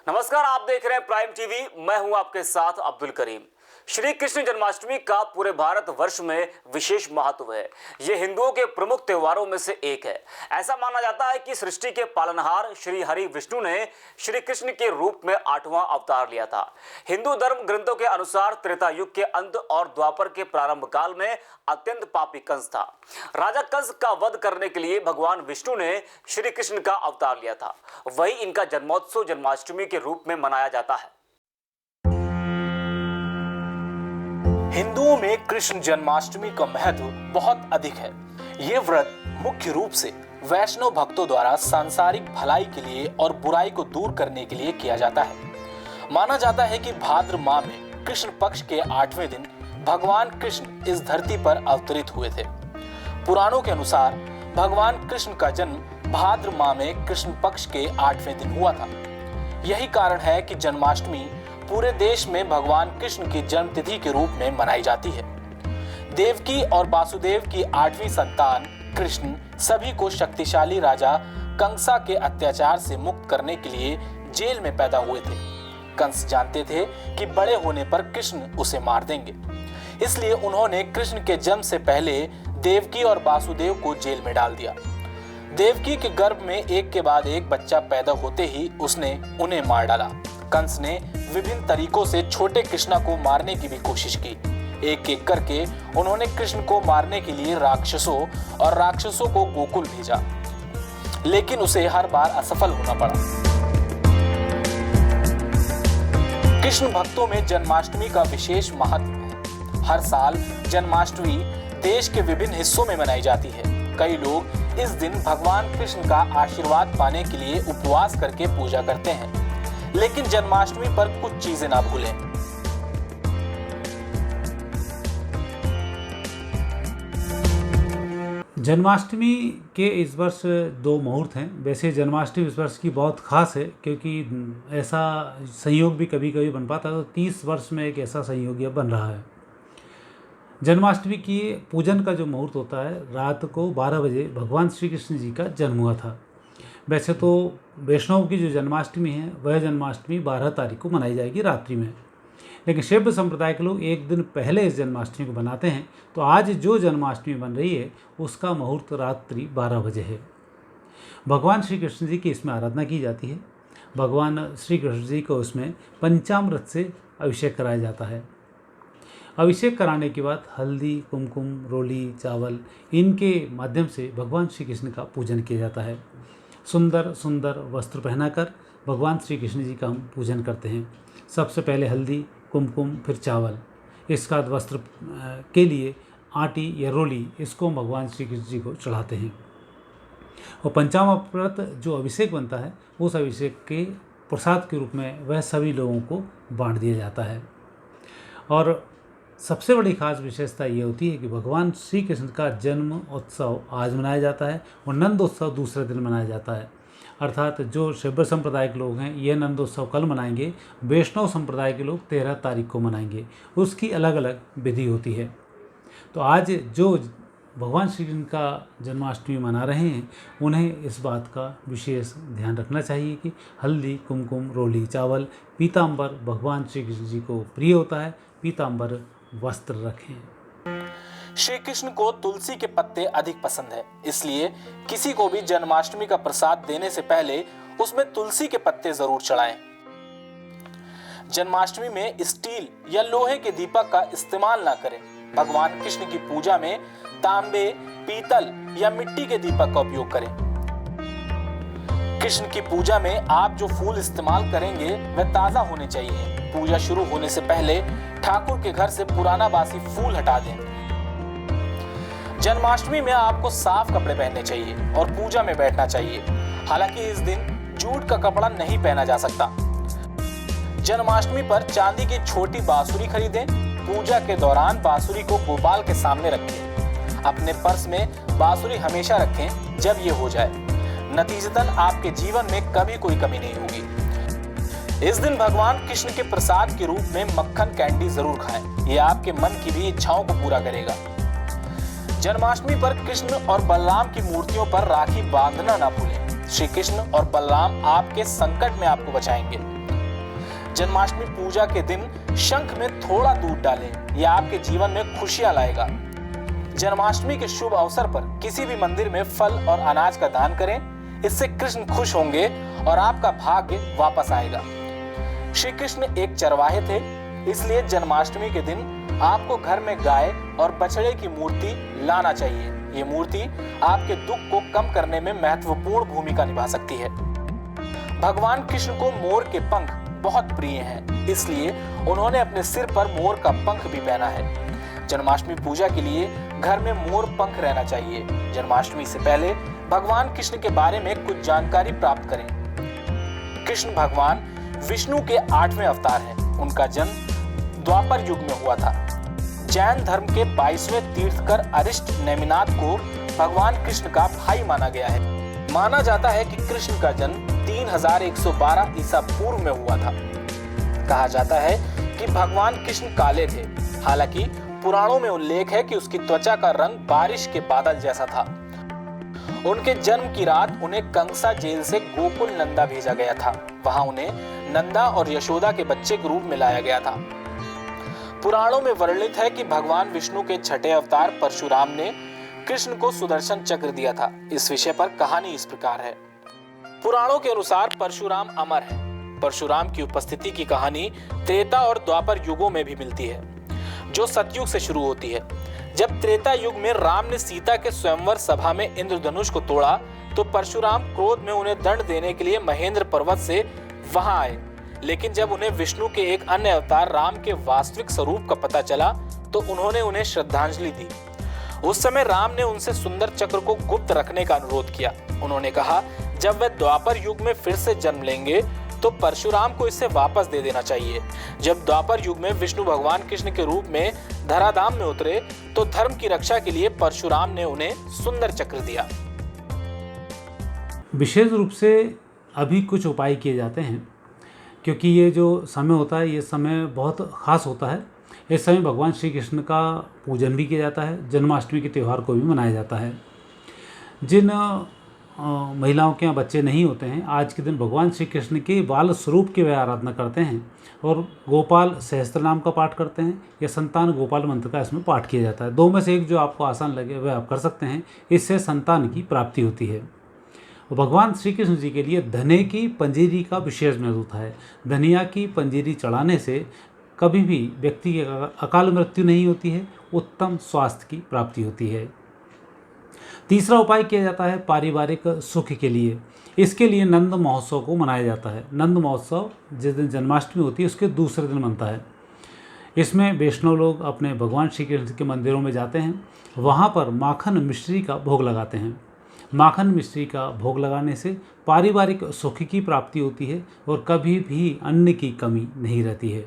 नमस्कार, आप देख रहे हैं प्राइम टीवी। मैं हूं आपके साथ अब्दुल करीम। श्री कृष्ण जन्माष्टमी का पूरे भारत वर्ष में विशेष महत्व है। ये हिंदुओं के प्रमुख त्योहारों में से एक है। ऐसा माना जाता है कि सृष्टि के पालनहार श्री हरि विष्णु ने श्री कृष्ण के रूप में 8वां अवतार लिया था। हिंदू धर्म ग्रंथों के अनुसार त्रेता युग के अंत और द्वापर के प्रारंभ काल में अत्यंत पापी कंस था। राजा कंस का वध करने के लिए भगवान विष्णु ने श्री कृष्ण का अवतार लिया था। वही इनका जन्मोत्सव जन्माष्टमी के रूप में मनाया जाता है। हिंदुओं में कृष्ण जन्माष्टमी का महत्व बहुत अधिक है। ये व्रत मुख्य रूप से वैष्णव भक्तों द्वारा सांसारिक भलाई के लिए और बुराई को दूर करने के लिए किया जाता है। माना जाता है कि भाद्र माह में कृष्ण पक्ष के 8वें दिन भगवान कृष्ण इस धरती पर अवतरित हुए थे। पुराणों के अनुसार भगवान कृष्ण का जन्म भाद्र माह में कृष्ण पक्ष के 8वें दिन हुआ था। यही कारण है कि जन्माष्टमी पूरे देश में भगवान कृष्ण की जन्मतिथि के रूप में मनाई जाती है। देवकी और वासुदेव की 8वीं संतान कृष्ण सभी को शक्तिशाली राजा कंसा के अत्याचार से मुक्त करने के लिए जेल में पैदा हुए थे। कंस जानते थे कि बड़े होने पर कृष्ण उसे मार देंगे, इसलिए उन्होंने कृष्ण के जन्म से पहले देवकी और वासुदेव को जेल में डाल दिया। देवकी के गर्भ में एक के बाद एक बच्चा पैदा होते ही उसने उन्हें मार डाला। कंस ने विभिन्न तरीकों से छोटे कृष्णा को मारने की भी कोशिश की। एक एक करके उन्होंने कृष्ण को मारने के लिए राक्षसों को गोकुल भेजा, लेकिन उसे हर बार असफल होना पड़ा। कृष्ण भक्तों में जन्माष्टमी का विशेष महत्व है। हर साल जन्माष्टमी देश के विभिन्न हिस्सों में मनाई जाती है। कई लोग इस दिन भगवान कृष्ण का आशीर्वाद पाने के लिए उपवास करके पूजा करते हैं, लेकिन जन्माष्टमी पर कुछ चीजें ना भूलें। जन्माष्टमी के इस वर्ष 2 मुहूर्त हैं। वैसे जन्माष्टमी इस वर्ष की बहुत खास है, क्योंकि ऐसा संयोग भी कभी कभी बन पाता है। तो 30 वर्ष में एक ऐसा संयोग यह बन रहा है। जन्माष्टमी की पूजन का जो मुहूर्त होता है, रात को 12 बजे भगवान श्री कृष्ण जी का जन्म हुआ था। वैसे तो वैष्णव की जो जन्माष्टमी है वह जन्माष्टमी 12 तारीख को मनाई जाएगी रात्रि में, लेकिन शैव संप्रदाय के लोग एक दिन पहले इस जन्माष्टमी को बनाते हैं। तो आज जो जन्माष्टमी बन रही है उसका मुहूर्त रात्रि 12 बजे है। भगवान श्री कृष्ण जी की इसमें आराधना की जाती है। भगवान श्री कृष्ण जी को उसमें पंचामृत से अभिषेक कराया जाता है। अभिषेक कराने के बाद हल्दी, कुमकुम, रोली, चावल इनके माध्यम से भगवान श्री कृष्ण का पूजन किया जाता है। सुंदर सुंदर वस्त्र पहनाकर भगवान श्री कृष्ण जी का हम पूजन करते हैं। सबसे पहले हल्दी, कुमकुम, फिर चावल। इसका वस्त्र के लिए आटी या रोली, इसको भगवान श्री कृष्ण जी को चढ़ाते हैं। और पंचामृत जो अभिषेक बनता है, उस अभिषेक के प्रसाद के रूप में वह सभी लोगों को बांट दिया जाता है। और सबसे बड़ी खास विशेषता ये होती है कि भगवान श्री कृष्ण का जन्म उत्सव आज मनाया जाता है और नंदोत्सव दूसरे दिन मनाया जाता है। अर्थात जो शैव संप्रदाय के लोग हैं ये नंदोत्सव कल मनाएंगे, वैष्णव संप्रदाय के लोग 13 तारीख को मनाएंगे। उसकी अलग अलग विधि होती है। तो आज जो भगवान श्री कृष्ण का जन्माष्टमी मना रहे हैं उन्हें इस बात का विशेष ध्यान रखना चाहिए कि हल्दी, कुमकुम, रोली, चावल, पीताम्बर भगवान श्री कृष्ण जी को प्रिय होता है। पीताम्बर वस्त्र रखें। श्री कृष्ण को तुलसी के पत्ते अधिक पसंद है, इसलिए किसी को भी जन्माष्टमी का प्रसाद देने से पहले उसमें तुलसी के पत्ते जरूर चढ़ाएं। जन्माष्टमी में स्टील या लोहे के दीपक का इस्तेमाल ना करें। भगवान कृष्ण की पूजा में तांबे, पीतल या मिट्टी के दीपक का उपयोग करें। कृष्ण की पूजा में आप जो फूल इस्तेमाल करेंगे वह ताजा होने चाहिए। पूजा शुरू होने से पहले ठाकुर के घर से पुराना बासी फूल हटा दें। जन्माष्टमी में आपको साफ कपड़े पहनने चाहिए और पूजा में बैठना चाहिए। हालांकि इस दिन जूट का कपड़ा नहीं पहना जा सकता। जन्माष्टमी पर चांदी की छोटी बांसुरी खरीदें। पूजा के दौरान बांसुरी को गोपाल के सामने रखें। अपने पर्स में बांसुरी हमेशा रखें जब ये हो जाए। नतीजतन आपके जीवन में कभी कोई कमी नहीं होगी। इस दिन भगवान कृष्ण के प्रसाद के रूप में मक्खन कैंडी जरूर खाएं। ये आपके मन की भी इच्छाओं को पूरा करेगा। जन्माष्टमी पर कृष्ण और बलराम की मूर्तियों पर राखी बांधना ना भूलें। श्री कृष्ण और बलराम आपके संकट में आपको बचाएंगे। जन्माष्टमी पूजा के दिन शंख में थोड़ा दूध डालें, यह आपके जीवन में खुशियां लाएगा। जन्माष्टमी के शुभ अवसर पर किसी भी मंदिर में फल और अनाज का दान करें, इससे कृष्ण खुश होंगे और आपका भाग्य वापस आएगा। श्री कृष्ण एक चरवाहे थे, इसलिए जन्माष्टमी के दिन आपको घर में गाय और बछड़े की मूर्ति लाना चाहिए। ये मूर्ति आपके दुख को कम करने में महत्वपूर्ण भूमिका निभा सकती है। भगवान कृष्ण को मोर के पंख बहुत प्रिय हैं, इसलिए उन्होंने अपने सिर पर मोर का पंख भी पहना है। जन्माष्टमी पूजा के लिए घर में मोर पंख रहना चाहिए। जन्माष्टमी से पहले भगवान कृष्ण के बारे में कुछ जानकारी प्राप्त करें। कृष्ण भगवान विष्णु के 8वें अवतार हैं। उनका जन्म द्वापर युग में हुआ था। जैन धर्म के 22वें तीर्थकर अरिष्ट नेमिनाथ को भगवान कृष्ण का भाई माना गया है। माना जाता है कि कृष्ण का जन्म 3112 ईसा पूर्व में हुआ था। कहा जाता है कि भगवान कृष्ण काले थे, हालांकि पुराणों में उल्लेख है कि उसकी त्वचा का रंग बारिश के बादल जैसा था। उनके जन्म की रात उन्हें कंसा जेल से गोकुल नंदा भेजा गया था। वहां उन्हें नंदा और यशोदा के बच्चे के रूप में लाया गया था। पुराणों में वर्णित है कि भगवान विष्णु के छठे अवतार परशुराम ने कृष्ण को सुदर्शन चक्र दिया था। इस विषय पर कहानी इस प्रकार है। पुराणों के अनुसार परशुराम अमर है। परशुराम की उपस्थिति की कहानी त्रेता और द्वापर युगों में भी मिलती है, जो सतयुग से शुरू होती है। जब त्रेता युग में राम ने सीता के स्वयंवर सभा में इंद्रधनुष को तोड़ा, तो परशुराम क्रोध में उन्हें दंड देने के लिए महेंद्र पर्वत से वहां आए। लेकिन जब उन्हें विष्णु के एक अन्य अवतार राम के वास्तविक स्वरूप का पता चला, तो उन्होंने उन्हें श्रद्धांजलि दी। उस समय राम ने उनसे सुंदर चक्र को गुप्त रखने का अनुरोध किया। उन्होंने कहा, जब वे द्वापर युग में फिर से जन्म लेंगे तो परशुराम को इसे वापस दे देना चाहिए। जब द्वापर युग में विष्णु भगवान कृष्ण के रूप में धराधाम में उतरे, तो धर्म की रक्षा के लिए परशुराम ने उन्हें सुंदर चक्र दिया। विशेष रूप से अभी कुछ उपाय किए जाते हैं, क्योंकि ये जो समय होता है, ये समय बहुत खास होता है। इस समय भगवान श्री कृष्ण का पूजन भी किया जाता है। जन्माष्टमी के त्यौहार को भी मनाया जाता है। जिन महिलाओं के यहाँ बच्चे नहीं होते हैं, आज के दिन भगवान श्री कृष्ण के बाल स्वरूप की वे आराधना करते हैं और गोपाल सहस्त्र नाम का पाठ करते हैं या संतान गोपाल मंत्र का इसमें पाठ किया जाता है। दो में से एक जो आपको आसान लगे वह आप कर सकते हैं। इससे संतान की प्राप्ति होती है। भगवान श्री कृष्ण जी के लिए धने की पंजीरी का विशेष महत्व होता है। धनिया की पंजीरी चढ़ाने से कभी भी व्यक्ति की अकाल मृत्यु नहीं होती है, उत्तम स्वास्थ्य की प्राप्ति होती है। तीसरा उपाय किया जाता है पारिवारिक सुख के लिए। इसके लिए नंद महोत्सव को मनाया जाता है। नंद महोत्सव जिस दिन जन्माष्टमी होती है उसके दूसरे दिन बनता है। इसमें वैष्णव लोग अपने भगवान श्री कृष्ण के मंदिरों में जाते हैं, वहाँ पर माखन मिश्री का भोग लगाते हैं। माखन मिश्री का भोग लगाने से पारिवारिक सुख की प्राप्ति होती है और कभी भी अन्न की कमी नहीं रहती है।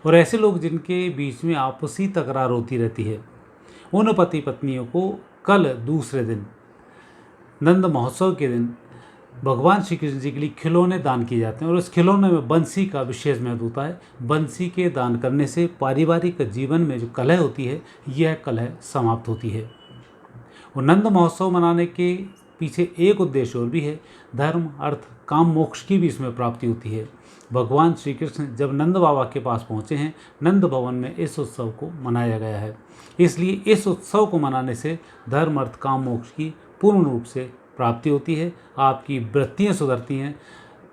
और ऐसे लोग जिनके बीच में आपसी तकरार होती रहती है, उन पति पत्नियों को कल दूसरे दिन नंद महोत्सव के दिन भगवान श्री कृष्ण जी के लिए खिलौने दान किए जाते हैं और उस खिलौने में बंसी का विशेष महत्व होता है। बंसी के दान करने से पारिवारिक जीवन में जो कलह होती है, यह कलह समाप्त होती है। और नंद महोत्सव मनाने के पीछे एक उद्देश्य और भी है। धर्म, अर्थ, काम, मोक्ष की भी इसमें प्राप्ति होती है। भगवान श्री कृष्ण जब नंद बाबा के पास पहुँचे हैं, नंद भवन में इस उत्सव को मनाया गया है। इसलिए इस उत्सव को मनाने से धर्म, अर्थ, काम, मोक्ष की पूर्ण रूप से प्राप्ति होती है। आपकी वृत्तियाँ सुधरती हैं।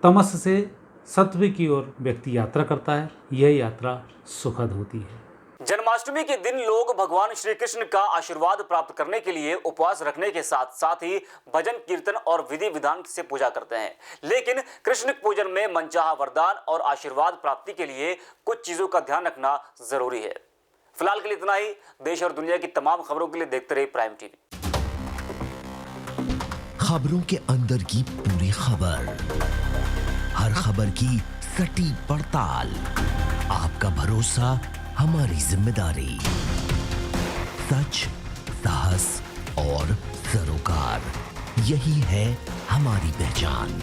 तमस से सत्व की ओर व्यक्ति यात्रा करता है। यह यात्रा सुखद होती है। जन्माष्टमी के दिन लोग भगवान श्री कृष्ण का आशीर्वाद प्राप्त करने के लिए उपवास रखने के साथ साथ ही भजन, कीर्तन और विधि विधान से पूजा करते हैं। लेकिन कृष्ण पूजन में मनचाहा वरदान और आशीर्वाद प्राप्ति के लिए कुछ चीजों का ध्यान रखना जरूरी है। फिलहाल के लिए इतना ही। देश और दुनिया की तमाम खबरों के लिए देखते रहिए प्राइम टीवी। खबरों के अंदर की पूरी खबर, हर खबर की सटीक पड़ताल, आपका भरोसा हमारी जिम्मेदारी। सच, साहस और सरोकार, यही है हमारी पहचान।